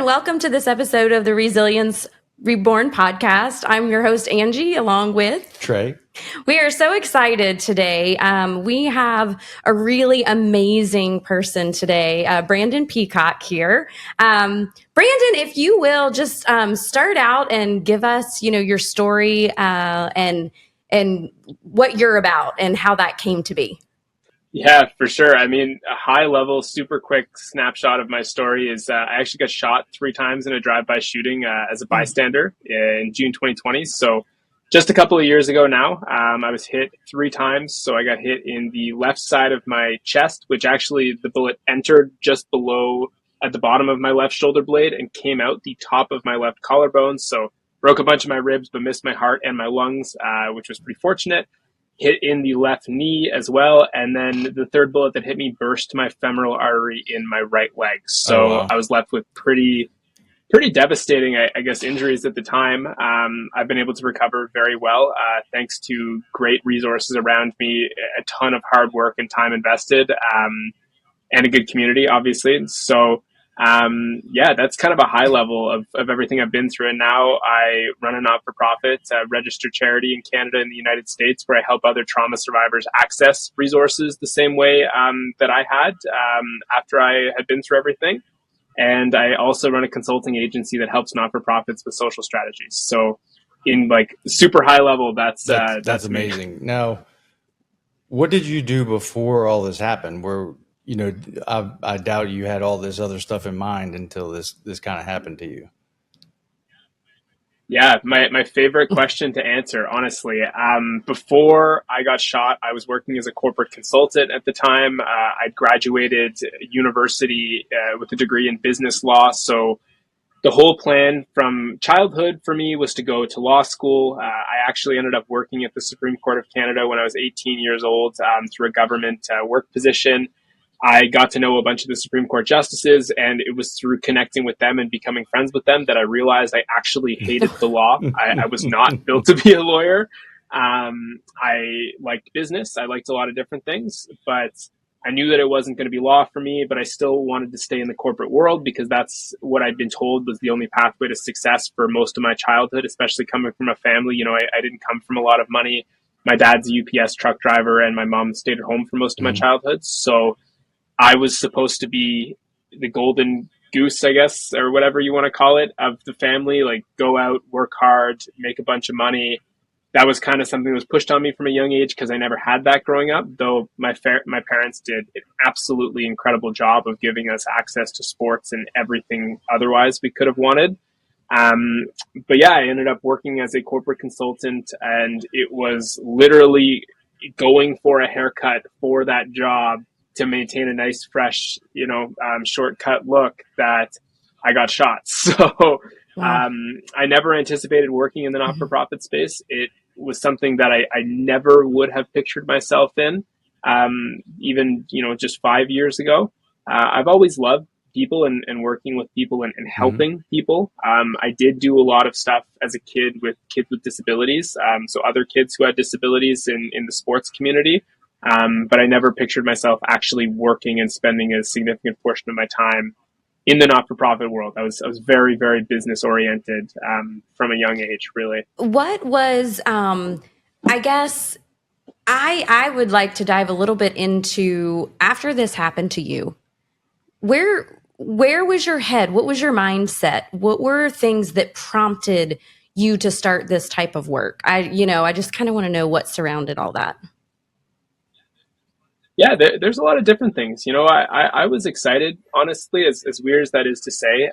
welcome to this episode of the Resilience Reborn podcast. I'm your host, Angie, along with Trey. We are so excited today. We have a really amazing person today, Brandon Peacock here. Brandon, if you will, just start out and give us, your story and what you're about and how that came to be. Yeah, for sure. I mean, a high level, super quick snapshot of my story is I actually got shot 3 times in a drive-by shooting as a bystander in June 2020. So just a couple of years ago now, I was hit 3 times. So I got hit in the left side of my chest, which actually the bullet entered just below at the bottom of my left shoulder blade and came out the top of my left collarbone. So broke a bunch of my ribs, but missed my heart and my lungs, which was pretty fortunate. Hit in the left knee as well. And then the third bullet that hit me burst my femoral artery in my right leg. So I was left with pretty devastating, I guess, injuries at the time. I've been able to recover very well, thanks to great resources around me, a ton of hard work and time invested, and a good community, obviously. So yeah, that's kind of a high level of everything I've been through. And now I run a not-for-profit, registered charity in Canada and the United States where I help other trauma survivors access resources the same way that I had after I had been through everything. And I also run a consulting agency that helps not-for-profits with social strategies. So in like super high level, that's amazing. Now, what did you do before all this happened? I doubt you had all this other stuff in mind until this kind of happened to you. Yeah, my favorite question to answer, honestly. Before I got shot, I was working as a corporate consultant at the time. I'd graduated university with a degree in business law. So the whole plan from childhood for me was to go to law school. I actually ended up working at the Supreme Court of Canada when I was 18 years old through a government work position. I got to know a bunch of the Supreme Court justices, and it was through connecting with them and becoming friends with them that I realized I actually hated the law. I was not built to be a lawyer. I liked business. I liked a lot of different things, but I knew that it wasn't going to be law for me, but I still wanted to stay in the corporate world because that's what I'd been told was the only pathway to success for most of my childhood, especially coming from a family. I didn't come from a lot of money. My dad's a UPS truck driver, and my mom stayed at home for most of my childhood. So I was supposed to be the golden goose, I guess, or whatever you want to call it, of the family, like go out, work hard, make a bunch of money. That was kind of something that was pushed on me from a young age because I never had that growing up, though my parents did an absolutely incredible job of giving us access to sports and everything otherwise we could have wanted. But yeah, I ended up working as a corporate consultant, and it was literally going for a haircut for that job to maintain a nice, fresh, shortcut look that I got shot. So I never anticipated working in the not-for-profit space. It was something that I never would have pictured myself in, even, just 5 years ago. I've always loved people and working with people and helping people. I did do a lot of stuff as a kid with kids with disabilities. So other kids who had disabilities in the sports community. But I never pictured myself actually working and spending a significant portion of my time in the not-for-profit world. I was very, very business oriented from a young age, really. What was, I guess, I would like to dive a little bit into after this happened to you. Where was your head? What was your mindset? What were things that prompted you to start this type of work? I just kind of want to know what surrounded all that. Yeah, there's a lot of different things. I was excited, honestly, as weird as that is to say,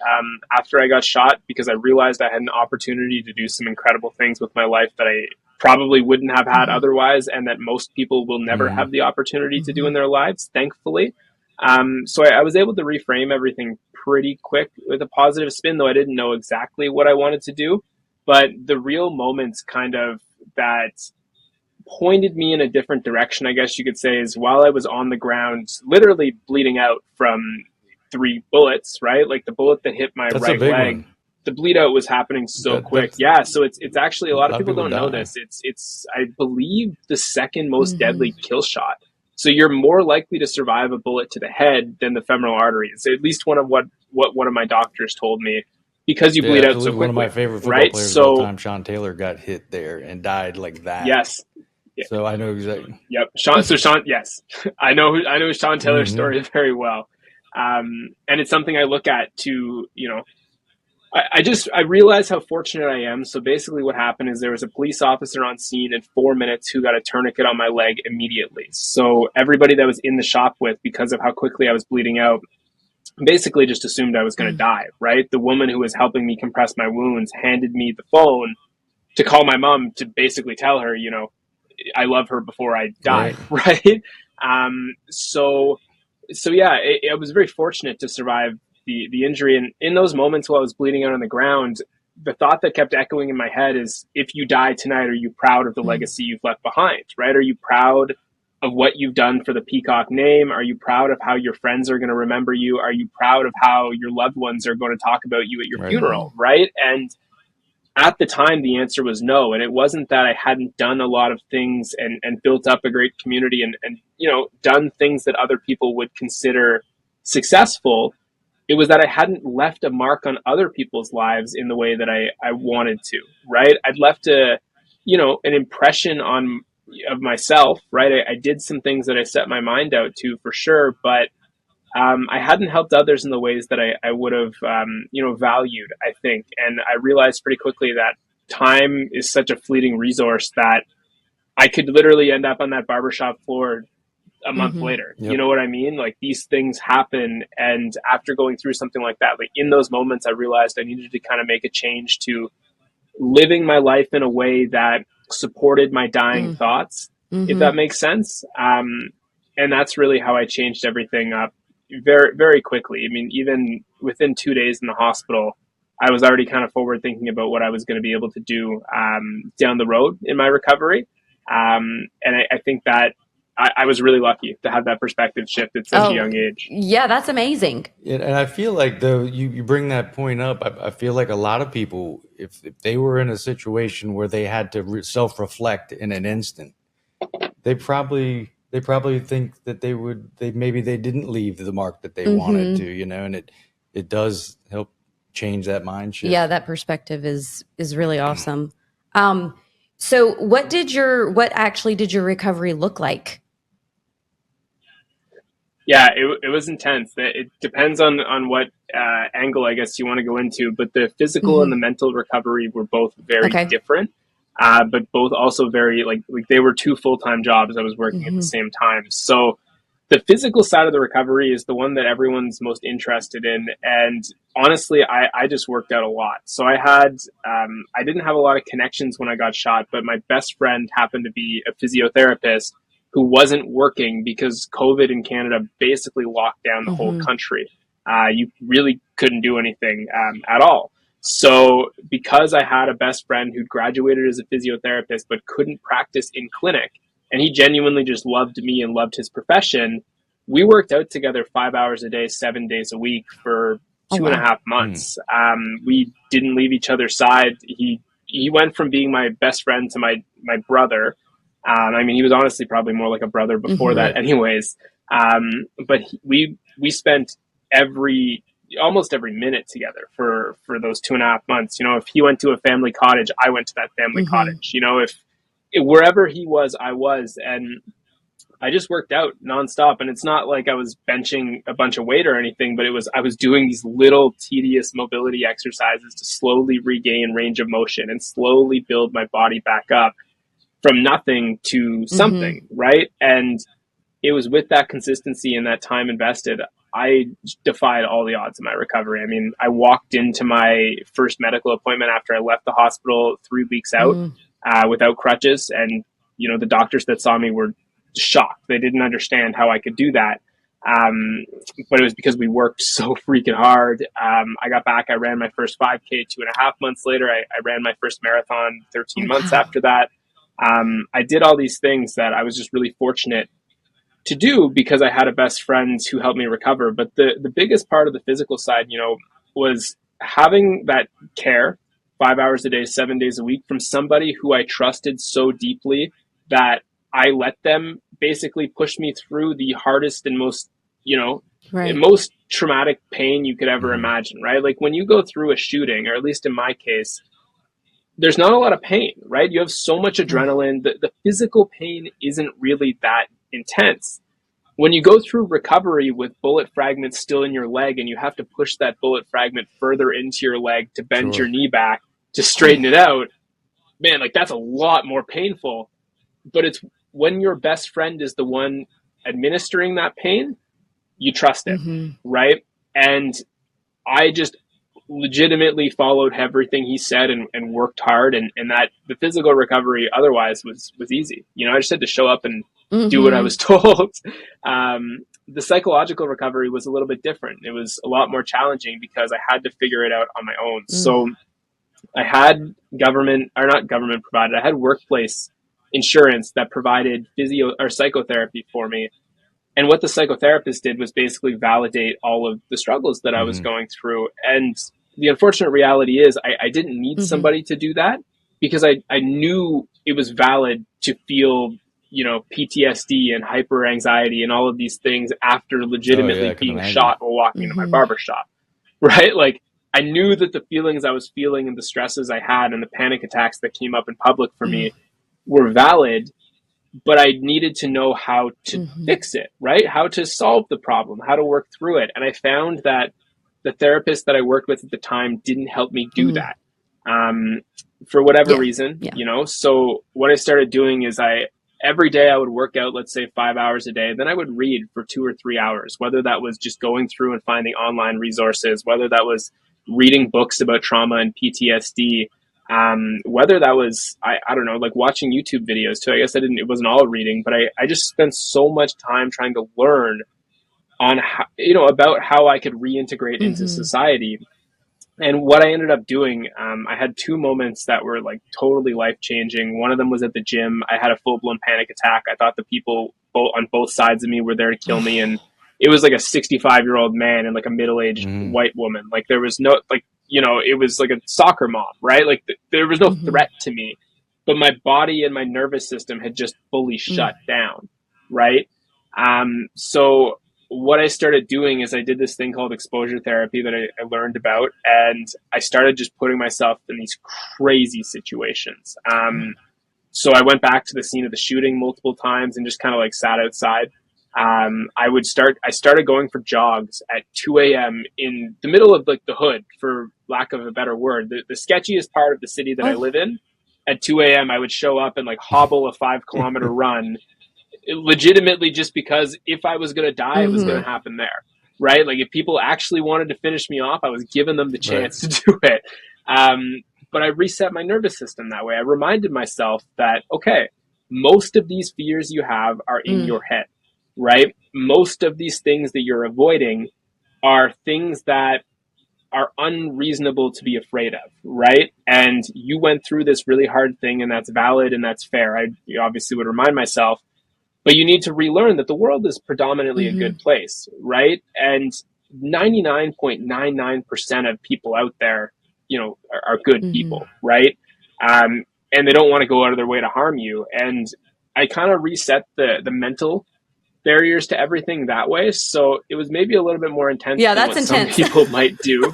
after I got shot, because I realized I had an opportunity to do some incredible things with my life that I probably wouldn't have had otherwise, and that most people will never have the opportunity to do in their lives, thankfully. So I was able to reframe everything pretty quick with a positive spin, though I didn't know exactly what I wanted to do. But the real moments kind of that pointed me in a different direction, I guess you could say, is while I was on the ground, literally bleeding out from 3 bullets, right? Like the bullet that hit my right leg, the bleed out was happening so quick. Yeah. So it's actually, a lot of people don't know this. It's, I believe, the second most deadly kill shot. So you're more likely to survive a bullet to the head than the femoral artery. It's at least one of what what one of my doctors told me, because you Yeah, bleed out so absolutely. One of quickly, my favorite football right? players of all So time, Sean Taylor, got hit there and died like that. yes. Yeah, So I know exactly. yep. Sean, yes, I know Sean Taylor's story very well. And it's something I look at to, I realized how fortunate I am. So basically what happened is there was a police officer on scene in 4 minutes who got a tourniquet on my leg immediately. So everybody that was in the shop with, because of how quickly I was bleeding out, basically just assumed I was going to die, right? The woman who was helping me compress my wounds handed me the phone to call my mom to basically tell her, I love her before I die, Right. right? So yeah, I was very fortunate to survive the injury. And in those moments while I was bleeding out on the ground, the thought that kept echoing in my head is, if you die tonight, are you proud of the legacy you've left behind, right? Are you proud of what you've done for the Peacock name? Are you proud of how your friends are going to remember you? Are you proud of how your loved ones are going to talk about you at your Right. funeral, right? And at the time, the answer was no. And it wasn't that I hadn't done a lot of things and built up a great community and done things that other people would consider successful. It was that I hadn't left a mark on other people's lives in the way that I wanted to, right? I'd left an impression of myself, right? I did some things that I set my mind out to, for sure, but I hadn't helped others in the ways that I would have, valued, I think. And I realized pretty quickly that time is such a fleeting resource that I could literally end up on that barbershop floor a month later. Yep. You know what I mean? Like, these things happen. And after going through something like that, like in those moments, I realized I needed to kind of make a change to living my life in a way that supported my dying thoughts, if that makes sense. And that's really how I changed everything up very, very quickly. I mean, even within 2 days in the hospital, I was already kind of forward thinking about what I was going to be able to do down the road in my recovery. And I think that I was really lucky to have that perspective shift at such a young age. Yeah, that's amazing. Yeah, and I feel like, though, you bring that point up, I feel like a lot of people, if they were in a situation where they had to self-reflect in an instant, they probably think that maybe they didn't leave the mark that they wanted to, and it does help change that mind shift. Yeah, that perspective is really awesome. So what actually did your recovery look like? Yeah, it was intense. It depends on what angle, I guess, you want to go into, but the physical and the mental recovery were both very different, but both also very, like they were two full-time jobs I was working at the same time. So the physical side of the recovery is the one that everyone's most interested in. And honestly, I just worked out a lot. So I didn't have a lot of connections when I got shot, but my best friend happened to be a physiotherapist who wasn't working because COVID in Canada basically locked down the whole country. You really couldn't do anything at all. So because I had a best friend who'd graduated as a physiotherapist but couldn't practice in clinic, and he genuinely just loved me and loved his profession, we worked out together 5 hours a day, 7 days a week for 2.5 months. We didn't leave each other's side. He went from being my best friend to my brother. I mean, he was honestly probably more like a brother before that anyways. But we spent almost every minute together for those 2.5 months. If he went to a family cottage, I went to that family cottage. If wherever he was, I was. And I just worked out nonstop. And it's not like I was benching a bunch of weight or anything, but I was doing these little tedious mobility exercises to slowly regain range of motion and slowly build my body back up from nothing to something, right? And it was with that consistency and that time invested, I defied all the odds in my recovery. I mean, I walked into my first medical appointment after I left the hospital 3 weeks out without crutches. And, the doctors that saw me were shocked. They didn't understand how I could do that. But it was because we worked so freaking hard. I got back, I ran my first 5K 2.5 months later. I ran my first marathon 13 months after that. I did all these things that I was just really fortunate to do because I had a best friend who helped me recover. But the biggest part of the physical side, was having that care 5 hours a day, 7 days a week from somebody who I trusted so deeply that I let them basically push me through the hardest and most, Right. most traumatic pain you could ever imagine, right? Like when you go through a shooting, or at least in my case, there's not a lot of pain, right? You have so much adrenaline. The physical pain isn't really that intense. When you go through recovery with bullet fragments still in your leg and you have to push that bullet fragment further into your leg to bend your Sure. knee back to straighten it out, man, like that's a lot more painful. But it's when your best friend is the one administering that pain, you trust him, right? And I just legitimately followed everything he said and worked hard, and that the physical recovery otherwise was easy. You know, I just had to show up and do what I was told. The psychological recovery was a little bit different. It was a lot more challenging because I had to figure it out on my own. So I had not government provided, I had workplace insurance that provided physio or psychotherapy for me. And what the psychotherapist did was basically validate all of the struggles that I was going through. And the unfortunate reality is I didn't need somebody to do that, because I knew it was valid to feel, you know, PTSD and hyper anxiety and all of these things after Oh legitimately yeah, I can being imagine. shot while walking into my barber shop, right? Like I knew that the feelings I was feeling and the stresses I had and the panic attacks that came up in public for me were valid, but I needed to know how to fix it, right? How to solve the problem, how to work through it. And I found that the therapist that I worked with at the time didn't help me do that, for whatever reason, you know? So what I started doing is every day I would work out, let's say 5 hours a day. Then I would read for 2 or 3 hours, whether that was just going through and finding online resources, whether that was reading books about trauma and PTSD, whether that was, I don't know, like watching YouTube videos too. I guess it wasn't all reading, but I just spent so much time trying to learn on how, you know, about how I could reintegrate into society. And what I ended up doing, I had 2 moments that were like totally life changing. One of them was at the gym. I had a full blown panic attack. I thought the people on both sides of me were there to kill me. And it was like a 65-year-old man and like a middle-aged white woman. Like there was no, like, you know, it was like a soccer mom, right? Like there was no threat to me, but my body and my nervous system had just fully shut down. Right. So what I started doing is I did this thing called exposure therapy that I learned about, and I started just putting myself in these crazy situations. So I went back to the scene of the shooting multiple times and just kind of like sat outside. I started going for jogs at 2 a.m. in the middle of like the hood, for lack of a better word, the sketchiest part of the city that I live in. At 2 a.m. I would show up and like hobble a 5-kilometer run, legitimately just because if I was going to die, it was going to happen there, right? Like if people actually wanted to finish me off, I was giving them the chance to do it. But I reset my nervous system that way. I reminded myself that, okay, most of these fears you have are in your head, right? Most of these things that you're avoiding are things that are unreasonable to be afraid of, right? And you went through this really hard thing, and that's valid and that's fair. I obviously would remind myself, but you need to relearn that the world is predominantly a good place, right? And 99.99% of people out there, you know, are good people, right? And they don't want to go out of their way to harm you. And I kind of reset the mental barriers to everything that way. So it was maybe a little bit more intense than that's what some intense. people might do.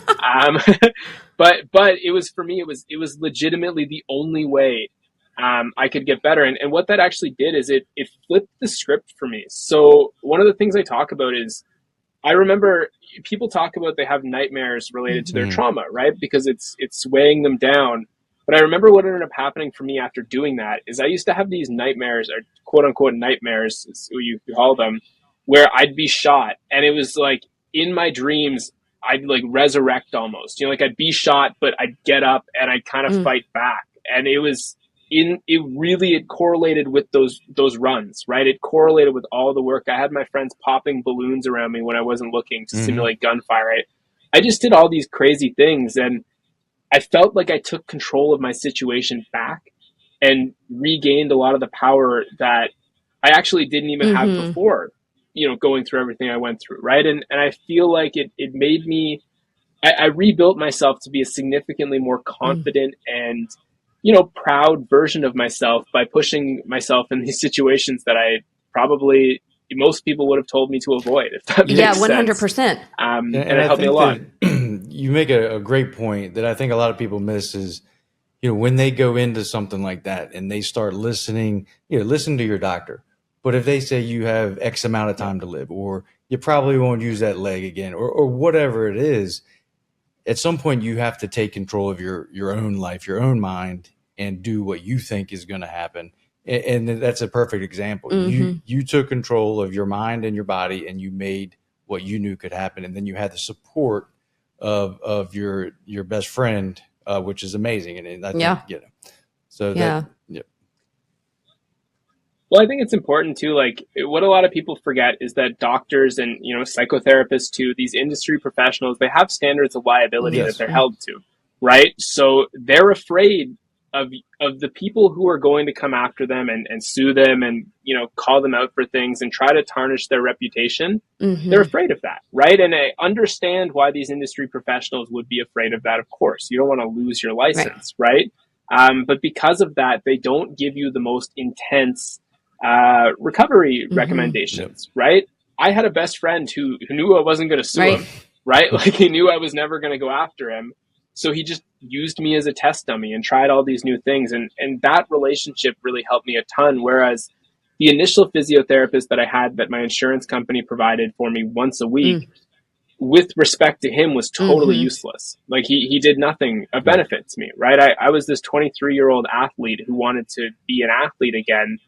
But it was, for me, it was legitimately the only way I could get better. And what that actually did is it flipped the script for me. So one of the things I talk about is, I remember people talk about they have nightmares related to their trauma, right? Because it's weighing them down. But I remember what ended up happening for me after doing that is I used to have these nightmares, or quote unquote nightmares, is what you call them, where I'd be shot. And it was like in my dreams, I'd like resurrect almost, you know, like I'd be shot, but I'd get up and I'd kind of fight back. And it correlated with those runs, right? It correlated with all the work. I had my friends popping balloons around me when I wasn't looking to simulate gunfire. I just did all these crazy things, and I felt like I took control of my situation back and regained a lot of the power that I actually didn't even have before, you know, going through everything I went through, right? And I feel like it made me, I rebuilt myself to be a significantly more confident and, you know, proud version of myself by pushing myself in these situations that I probably most people would have told me to avoid, if that Yeah, makes sense. 100%. And And it I helped me a think lot. that you make a great point that I think a lot of people miss is, when they go into something like that and they start listening, listen to your doctor. But if they say you have X amount of time to live, or you probably won't use that leg again, or whatever it is, at some point you have to take control of your own life, your own mind, and do what you think is going to happen. And that's a perfect example. You took control of your mind and your body, and you made what you knew could happen. And then you had the support of your best friend, which is amazing. And I think, Yeah. so Yeah. that, yeah. Well, I think it's important too. Like, what a lot of people forget is that doctors and, psychotherapists too, these industry professionals, they have standards of liability Yes. that they're held to, right? So they're afraid of the people who are going to come after them and sue them and, call them out for things and try to tarnish their reputation. They're afraid of that, right? And I understand why these industry professionals would be afraid of that. Of course, you don't want to lose your license, right? But because of that, they don't give you the most intense recovery recommendations, right? I had a best friend who knew I wasn't going to sue him, right? Like, he knew I was never going to go after him. So he just used me as a test dummy and tried all these new things. And that relationship really helped me a ton. Whereas the initial physiotherapist that I had that my insurance company provided for me once a week, with respect to him, was totally useless. Like, he did nothing of benefit to me, right? I was this 23-year-old athlete who wanted to be an athlete again.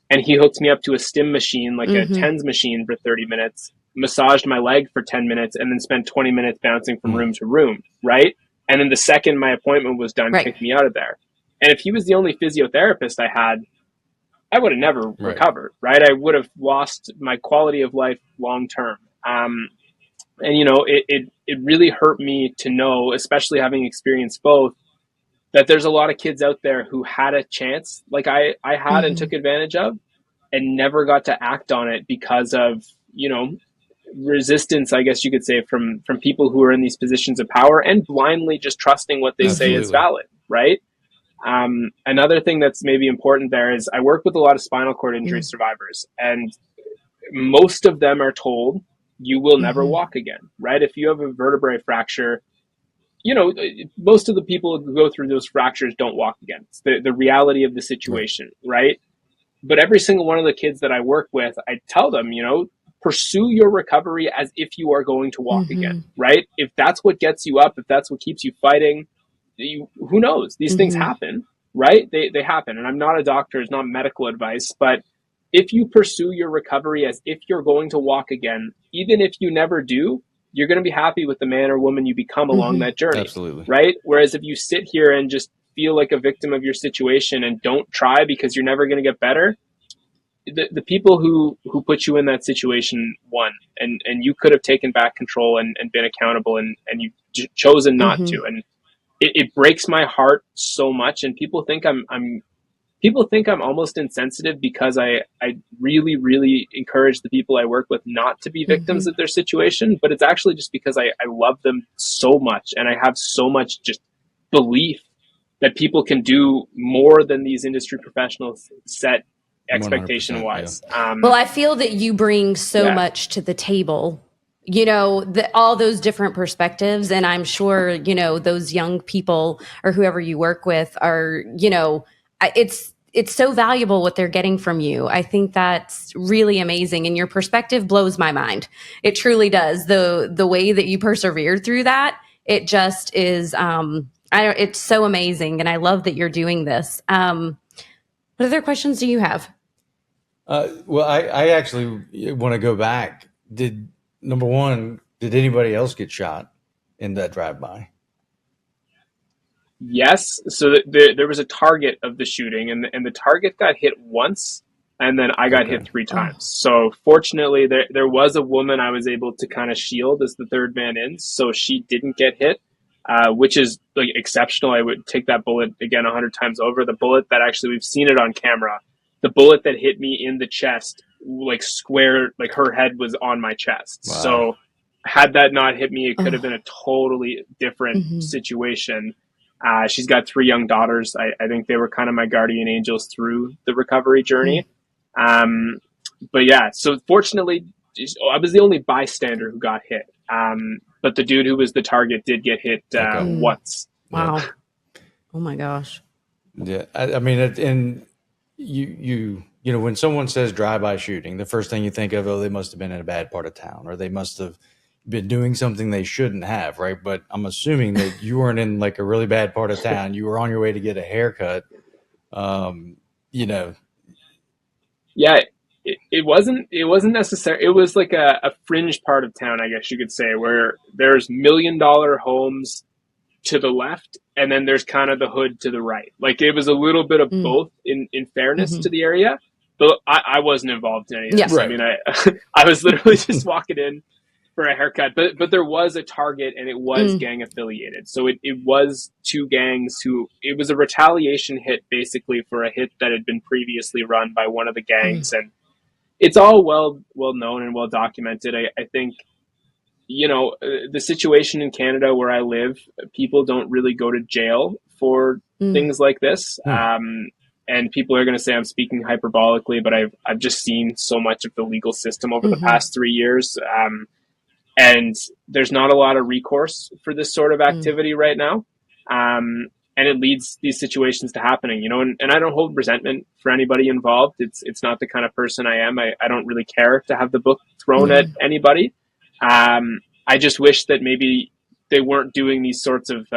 And he hooked me up to a stim machine, like a TENS machine, for 30 minutes, massaged my leg for 10 minutes, and then spent 20 minutes bouncing from room to room, right? And then the second my appointment was done, kicked me out of there. And if he was the only physiotherapist I had, I would have never recovered, right? I would have lost my quality of life long term. And, it really hurt me to know, especially having experienced both, that there's a lot of kids out there who had a chance, like I had and took advantage of, and never got to act on it because of, resistance, I guess you could say, from people who are in these positions of power, and blindly just trusting what they say is valid, right? Another thing that's maybe important there is I work with a lot of spinal cord injury survivors, and most of them are told you will never walk again, right? If you have a vertebrae fracture, most of the people who go through those fractures don't walk again. It's the reality of the situation, right? But every single one of the kids that I work with, I tell them, pursue your recovery as if you are going to walk again, right? If that's what gets you up, if that's what keeps you fighting, who knows? These things happen, right? They happen. And I'm not a doctor, it's not medical advice, but if you pursue your recovery as if you're going to walk again, even if you never do, you're going to be happy with the man or woman you become along that journey. Absolutely. Right? Whereas if you sit here and just feel like a victim of your situation and don't try because you're never going to get better, the people who put you in that situation won, and you could have taken back control and been accountable, and you've chosen not to. And it breaks my heart so much. And people think I'm almost insensitive because I really, really encourage the people I work with not to be victims of their situation. But it's actually just because I love them so much, and I have so much just belief that people can do more than these industry professionals set expectation wise. Well, I feel that you bring so much to the table, all those different perspectives. And I'm sure, those young people or whoever you work with are, it's so valuable what they're getting from you. I think that's really amazing. And your perspective blows my mind. It truly does. The way that you persevered through that, it just is, it's so amazing. And I love that you're doing this. What other questions do you have? Well, I actually want to go back. Number one, did anybody else get shot in that drive-by? Yes. So there was a target of the shooting, and the target got hit once, and then I got hit 3 times. So fortunately, there was a woman I was able to kind of shield as the third man in, so she didn't get hit, which is like exceptional. I would take that bullet again 100 times over. The bullet that actually, we've seen it on camera, the bullet that hit me in the chest, like square, like her head was on my chest. Wow. So had that not hit me, it could have been a totally different situation. She's got 3 young daughters. I think they were kind of my guardian angels through the recovery journey. but yeah, so fortunately, I was the only bystander who got hit. But the dude who was the target did get hit Okay. once. Wow. Oh my gosh. Yeah, I mean, and you know, when someone says drive-by shooting, the first thing you think of, oh, they must have been in a bad part of town, or they must have been doing something they shouldn't have, right? But I'm assuming that you weren't in like a really bad part of town. You were on your way to get a haircut. You know, Yeah, it wasn't necessary. It was like a fringe part of town, I guess you could say, where there's $1 million homes to the left, and then there's kind of the hood to the right. Like it was a little bit of both in fairness to the area. But I wasn't involved in any of this. Yeah. I mean, I was literally just walking in for a haircut, but there was a target, and it was gang affiliated. So it was two gangs it was a retaliation hit basically for a hit that had been previously run by one of the gangs. And it's all well known and well documented. I think, you know, the situation in Canada where I live, people don't really go to jail for things like this. And people are going to say I'm speaking hyperbolically, but I've just seen so much of the legal system over the past 3 years. And there's not a lot of recourse for this sort of activity right now. And it leads these situations to happening, you know, and I don't hold resentment for anybody involved. It's not the kind of person I am. I don't really care to have the book thrown at anybody. I just wish that maybe they weren't doing these sorts of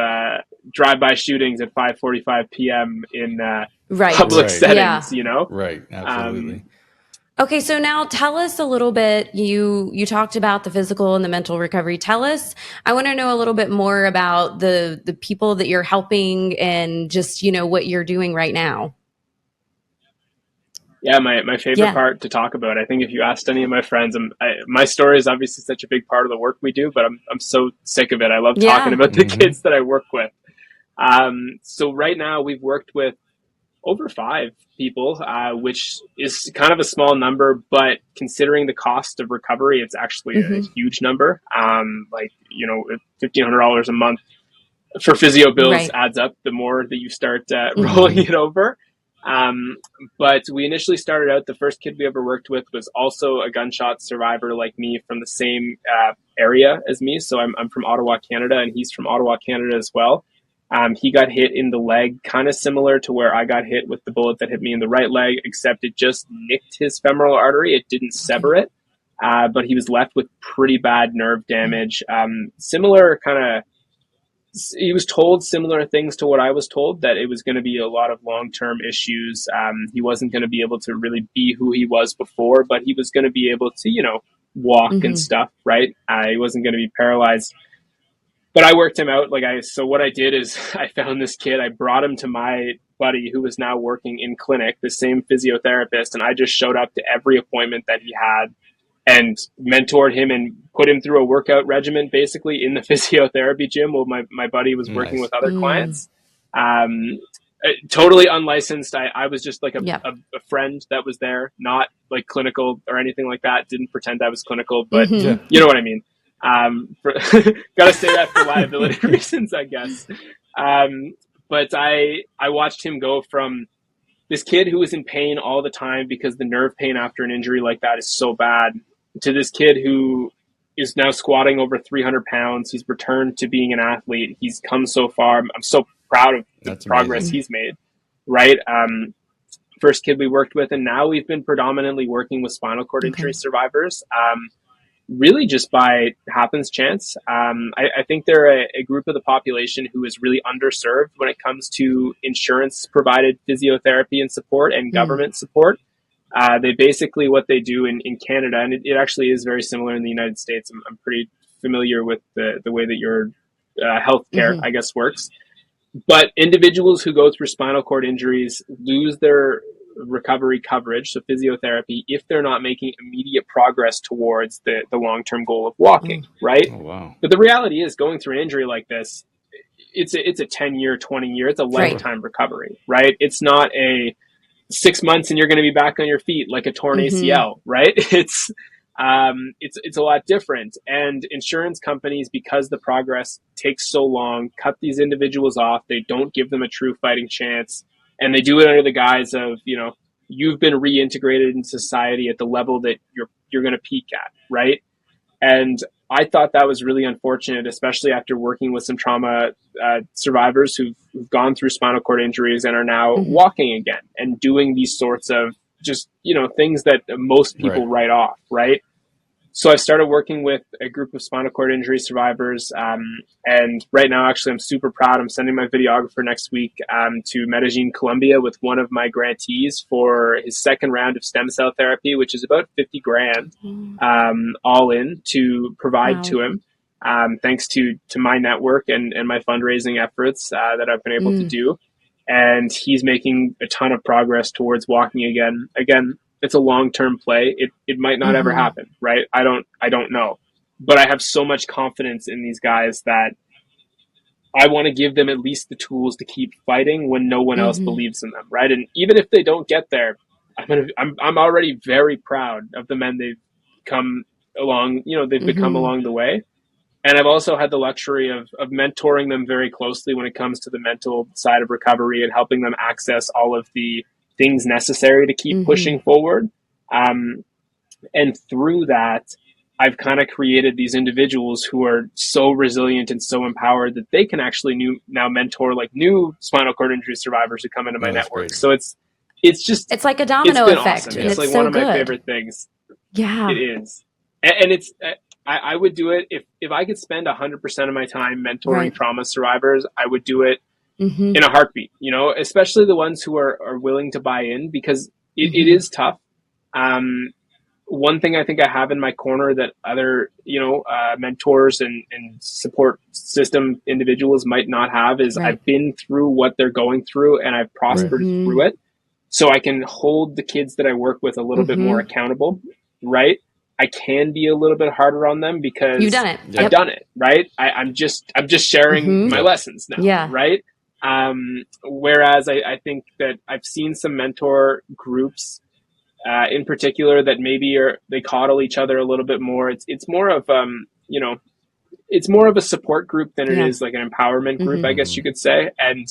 drive-by shootings at 5:45 p.m. in public settings, you know? Right, absolutely. Okay, so now tell us a little bit. You talked about the physical and the mental recovery. Tell us. I want to know a little bit more about the people that you're helping and just, you know, what you're doing right now. Yeah, my favorite part to talk about. I think if you asked any of my friends, my story is obviously such a big part of the work we do, but I'm so sick of it. I love talking about the kids that I work with. So right now we've worked with over 5 people, which is kind of a small number, but considering the cost of recovery, it's actually a huge number. Like, you know, $1,500 a month for physio bills adds up the more that you start rolling it over. But we initially started out, the first kid we ever worked with was also a gunshot survivor like me from the same area as me. So I'm from Ottawa, Canada, and he's from Ottawa, Canada as well. He got hit in the leg, kind of similar to where I got hit with the bullet that hit me in the right leg, except it just nicked his femoral artery. It didn't sever it, but he was left with pretty bad nerve damage. Similar kind of, he was told similar things to what I was told, that it was going to be a lot of long-term issues. He wasn't going to be able to really be who he was before, but he was going to be able to, you know, walk and stuff, right? He wasn't going to be paralyzed. But I worked him out. So what I did is I found this kid, I brought him to my buddy who was now working in clinic, the same physiotherapist, and I just showed up to every appointment that he had and mentored him and put him through a workout regimen basically in the physiotherapy gym while my buddy was working with other clients. Totally unlicensed. I was just like a friend that was there, not like clinical or anything like that. Didn't pretend I was clinical, but you know what I mean. Gotta say that for liability reasons, I guess. But I watched him go from this kid who was in pain all the time because the nerve pain after an injury like that is so bad, to this kid who is now squatting over 300 pounds. He's returned to being an athlete. He's come so far. I'm so proud of the progress he's made, right? First kid we worked with, and now we've been predominantly working with spinal cord injury survivors. Really just by happenstance. I think they're a group of the population who is really underserved when it comes to insurance provided physiotherapy and support and government support. They basically, what they do in Canada, and it actually is very similar in the United States. I'm pretty familiar with the way that your healthcare, I guess, works. But individuals who go through spinal cord injuries lose their recovery coverage, so physiotherapy, if they're not making immediate progress towards the long-term goal of walking, right? Oh, wow. But the reality is, going through an injury like this, it's a 10-year, 20-year, it's a lifetime recovery, right? It's not a 6 months and you're going to be back on your feet like a torn ACL, right? It's a lot different. And insurance companies, because the progress takes so long, cut these individuals off. They don't give them a true fighting chance. And they do it under the guise of, you know, you've been reintegrated into society at the level that you're going to peak at, right? And I thought that was really unfortunate, especially after working with some trauma survivors who've gone through spinal cord injuries and are now walking again and doing these sorts of just, things that most people write off, right? So I started working with a group of spinal cord injury survivors. And right now, actually, I'm super proud. I'm sending my videographer next week to Medellin, Colombia with one of my grantees for his second round of stem cell therapy, which is about 50 grand all in to provide to him. Thanks to my network and my fundraising efforts that I've been able to do. And he's making a ton of progress towards walking again. Again, it's a long-term play. It might not ever happen, right? I don't know. But I have so much confidence in these guys that I want to give them at least the tools to keep fighting when no one else believes in them, right? And even if they don't get there, I'm already very proud of the men they've come along, they've become along the way. And I've also had the luxury of mentoring them very closely when it comes to the mental side of recovery and helping them access all of the things necessary to keep pushing forward. And through that, I've kind of created these individuals who are so resilient and so empowered that they can actually now mentor like new spinal cord injury survivors who come into my network. Great. So it's like a domino effect. Awesome. And it's like so one of my good. favorite things. Yeah, it is. And it's, I would do it if I could spend 100% of my time mentoring trauma survivors, I would do it in a heartbeat, especially the ones who are willing to buy in, because it is tough. One thing I think I have in my corner that other, mentors and support system individuals might not have is I've been through what they're going through and I've prospered through it. So I can hold the kids that I work with a little bit more accountable, right? I can be a little bit harder on them because you've done it. I've done it, right? I'm just sharing my lessons now, right? Whereas I think that I've seen some mentor groups in particular that maybe they coddle each other a little bit more. It's more of it's more of a support group than it is like an empowerment group, I guess you could say. And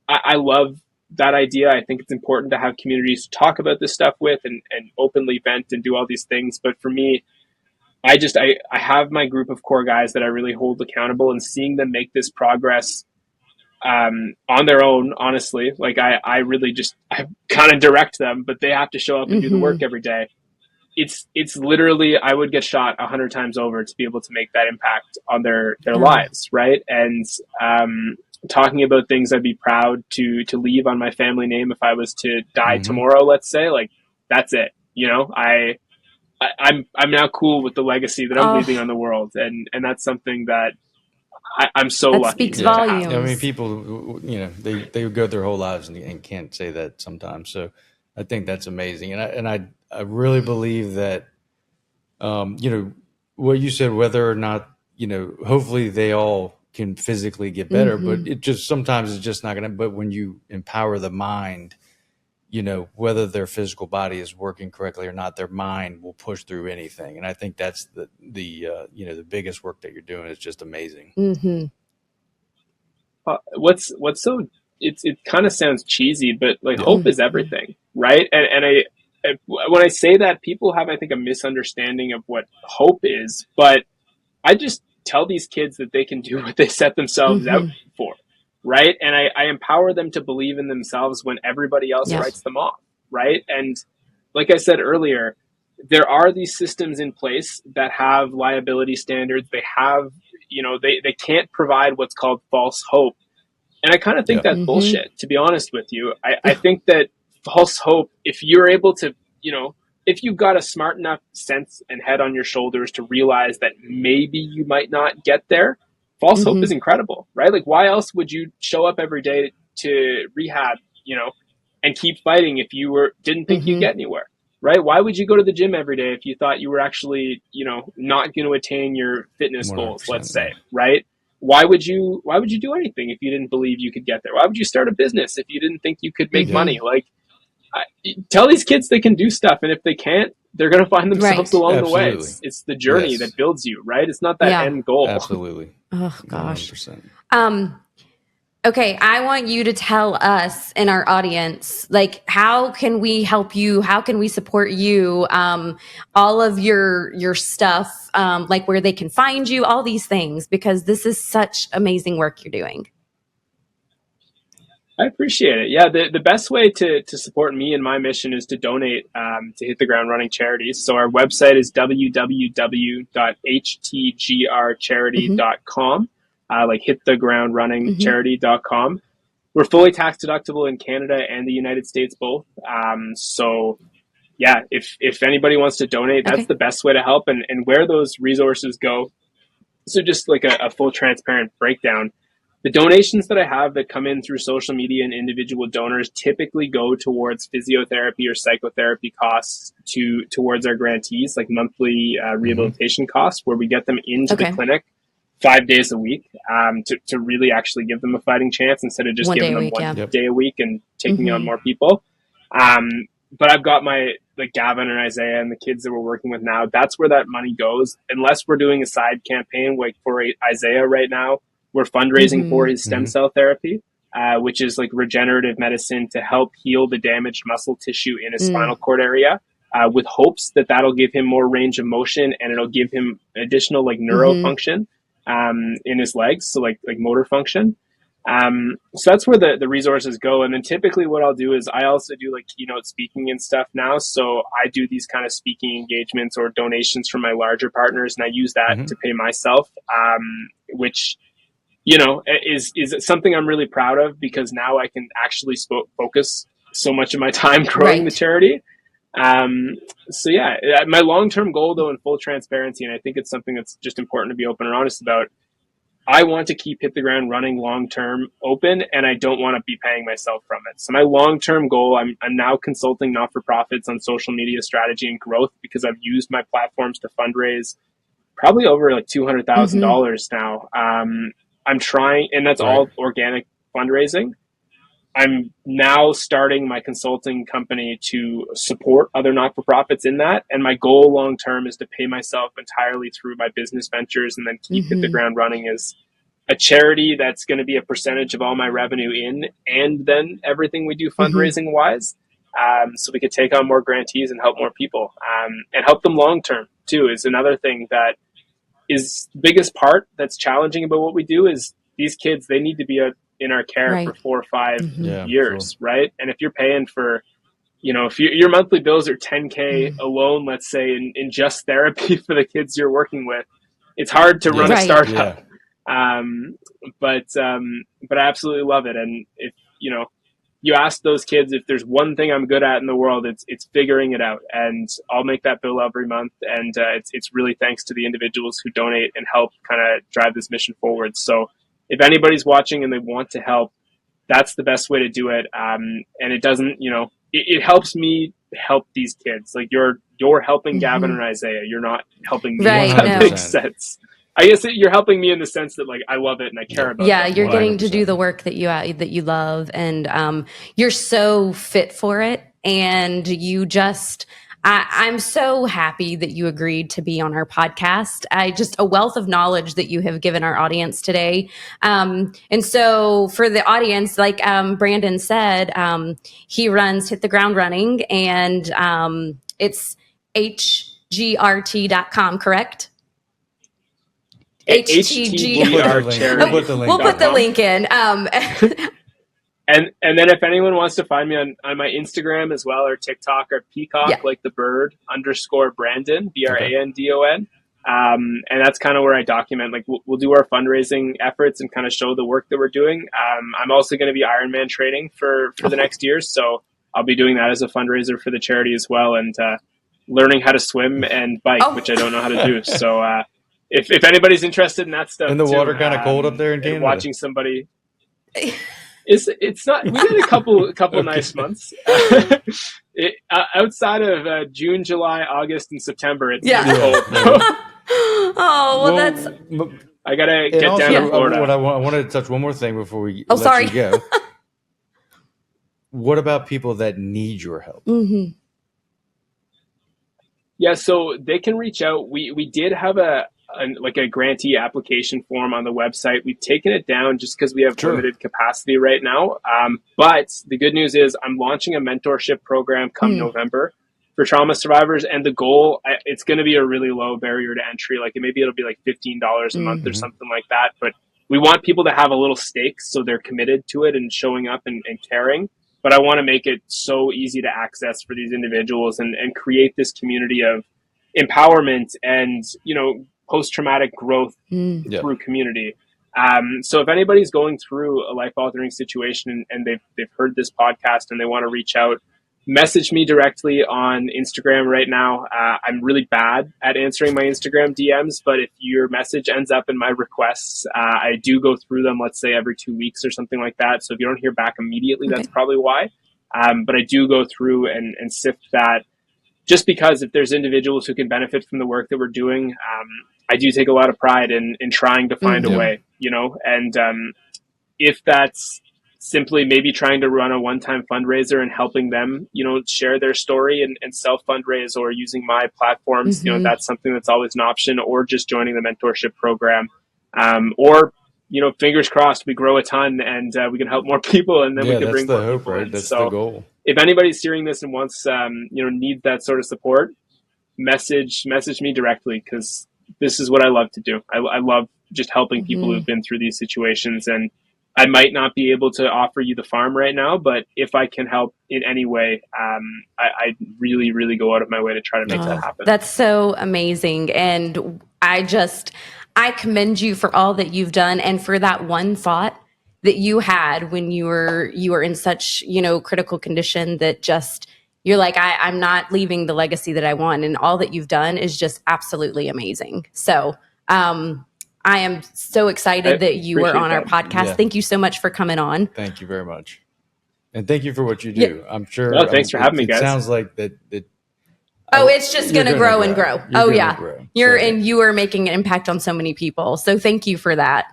I love that idea. I think it's important to have communities to talk about this stuff with and openly vent and do all these things. But for me, I have my group of core guys that I really hold accountable, and seeing them make this progress on their own, honestly, like I really I kind of direct them, but they have to show up and do the work every day. It's literally, I would get shot 100 times over to be able to make that impact on their lives. Right. And, talking about things I'd be proud to leave on my family name if I was to die tomorrow, let's say, like, that's it. I'm now cool with the legacy that I'm leaving on the world. And that's something that I'm so that lucky. Speaks volumes. I mean, people, they go their whole lives and can't say that sometimes. So I think that's amazing. And I really believe that, what you said, whether or not, hopefully they all can physically get better, but sometimes it's just not going to, but when you empower the mind, whether their physical body is working correctly or not, their mind will push through anything. And I think that's the biggest work that you're doing is just amazing. What's so, it kind of sounds cheesy, but like hope is everything. Right. And when I say that, people have, I think, a misunderstanding of what hope is, but I just tell these kids that they can do what they set themselves out for. Right. And I empower them to believe in themselves when everybody else writes them off. Right. And like I said earlier, there are these systems in place that have liability standards. They have, they can't provide what's called false hope. And I kind of think that's bullshit, to be honest with you. I think that false hope, if you're able to, if you've got a smart enough sense and head on your shoulders to realize that maybe you might not get there, false hope is incredible, right? Like, why else would you show up every day to rehab, and keep fighting if you didn't think you'd get anywhere, right? Why would you go to the gym every day if you thought you were actually, not going to attain your fitness goals, let's say, right? Why would you do anything if you didn't believe you could get there? Why would you start a business if you didn't think you could make money? Like, tell these kids they can do stuff, and if they can't, they're going to find themselves along the way. It's the journey that builds you, right? It's not that end goal. Absolutely. Oh gosh. 100%. Okay, I want you to tell us and our audience, like, how can we help you? How can we support you? All of your stuff, like where they can find you, all these things, because this is such amazing work you're doing. I appreciate it. Yeah, the best way to support me and my mission is to donate to Hit the Ground Running charities. So our website is www.htgrcharity.com, like Hit the Ground Running Charity.com. We're fully tax deductible in Canada and the United States both. So yeah, if anybody wants to donate, that's the best way to help. And where those resources go. So just like a full transparent breakdown. The donations that I have that come in through social media and individual donors typically go towards physiotherapy or psychotherapy costs towards our grantees, like monthly rehabilitation costs, where we get them into the clinic 5 days a week to really actually give them a fighting chance instead of just giving them one day a week and taking on more people. But I've got like Gavin and Isaiah and the kids that we're working with now. That's where that money goes. Unless we're doing a side campaign, like for Isaiah right now, we're fundraising for his stem cell therapy, which is like regenerative medicine to help heal the damaged muscle tissue in his spinal cord area, with hopes that that'll give him more range of motion and it'll give him additional like neuro function in his legs, so like motor function. So that's where the resources go. And then typically what I'll do is I also do like keynote speaking and stuff now. So I do these kind of speaking engagements or donations from my larger partners, and I use that to pay myself, which, you know, is something I'm really proud of, because now I can actually focus so much of my time growing the charity. So yeah, my long-term goal though, in full transparency, and I think it's something that's just important to be open and honest about, I want to keep Hit the Ground Running long-term open, and I don't want to be paying myself from it. So my long-term goal, I'm now consulting not-for-profits on social media strategy and growth, because I've used my platforms to fundraise probably over like $200,000 now. I'm trying, and that's all organic fundraising. I'm now starting my consulting company to support other not-for-profits in that. And my goal long-term is to pay myself entirely through my business ventures, and then keep Hit the Ground Running as a charity that's going to be a percentage of all my revenue in, and then everything we do fundraising wise. So we could take on more grantees and help more people, and help them long-term too, is another thing that is the biggest part that's challenging about what we do. Is these kids, they need to be in our care for 4 or 5 years, right? And if you're paying for, you know, if your monthly bills are $10K alone, let's say in just therapy for the kids you're working with, it's hard to run a startup. But I absolutely love it. And if, you know, you ask those kids, if there's one thing I'm good at in the world, it's figuring it out, and I'll make that bill every month. And it's really thanks to the individuals who donate and help kind of drive this mission forward. So if anybody's watching and they want to help, that's the best way to do it. And it doesn't, you know, it helps me help these kids. Like you're helping Gavin and Isaiah. You're not helping me. That makes sense. I guess you're helping me in the sense that like I love it and I care about it. Yeah, you're getting to do the work that you love, and you're so fit for it. And you just, I'm so happy that you agreed to be on our podcast. Just a wealth of knowledge that you have given our audience today. And so for the audience, like Brandon said, he runs Hit the Ground Running, and it's hgrt.com, correct? HTGR. We'll put the link in. And then if anyone wants to find me on my Instagram as well, or TikTok, or Peacock, like the bird _ Brandon, BRANDON. And that's kind of where I document, like we'll do our fundraising efforts and kind of show the work that we're doing. I'm also going to be Ironman training for the next year. So I'll be doing that as a fundraiser for the charity as well. And learning how to swim and bike, which I don't know how to do. So, if anybody's interested in that stuff, and the water kind of cold up there in Canada. Watching somebody, it's not. We had a couple nice months. Outside of June, July, August, and September, it's cold. That's. I gotta get down to Florida. I wanted to touch one more thing before we let you go. What about people that need your help? Yeah, so they can reach out. We did have a like a grantee application form on the website. We've taken it down just because we have Sure. limited capacity right now. But the good news is I'm launching a mentorship program come November for trauma survivors. And the goal, it's going to be a really low barrier to entry. Like maybe it'll be like $15 a month or something like that. But we want people to have a little stake so they're committed to it and showing up and caring. But I want to make it so easy to access for these individuals and create this community of empowerment and, you know, post-traumatic growth through community. So if anybody's going through a life-altering situation and they've heard this podcast and they want to reach out, message me directly on Instagram right now. I'm really bad at answering my Instagram DMs, but if your message ends up in my requests, I do go through them, let's say every 2 weeks or something like that. So if you don't hear back immediately, that's probably why. But I do go through and sift that, just because if there's individuals who can benefit from the work that we're doing, I do take a lot of pride in trying to find a way, you know, and if that's simply maybe trying to run a one-time fundraiser and helping them, you know, share their story and self-fundraise, or using my platforms, you know, that's something that's always an option, or just joining the mentorship program, or, you know, fingers crossed, we grow a ton and we can help more people, and then we can bring more hope, people right? in. That's so the goal. If anybody's hearing this and wants, you know, needs that sort of support, message me directly, because this is what I love to do. I love just helping people who've been through these situations. And I might not be able to offer you the farm right now, but if I can help in any way, I really, really go out of my way to try to make that happen. That's so amazing. And I commend you for all that you've done, and for that one thought that you had when you were in such, you know, critical condition, that just, you're like, I'm not leaving the legacy that I want, and all that you've done is just absolutely amazing. So I am so excited that you were on our podcast. Yeah. Thank you so much for coming on. Thank you very much. And thank you for what you do. I'm sure. No, thanks for having me, guys. It sounds like that. It's just going to grow and grow. You're gonna grow. And you are making an impact on so many people. So thank you for that.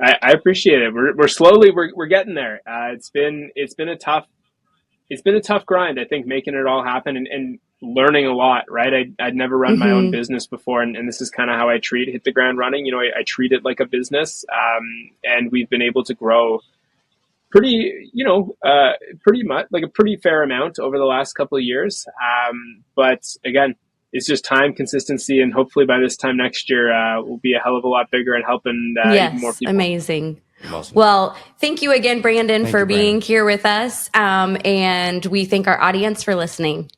I appreciate it. We're slowly, we're getting there. It's been a tough grind, I think, making it all happen and learning a lot, right? I'd never run my own business before. And this is kind of how I hit the ground running. You know, I treat it like a business. And we've been able to grow pretty much, like a pretty fair amount over the last couple of years. But again, it's just time, consistency, and hopefully by this time next year, we'll be a hell of a lot bigger and helping even more people. Amazing. Awesome. Well, thank you again, Brandon, for being here with us. And we thank our audience for listening.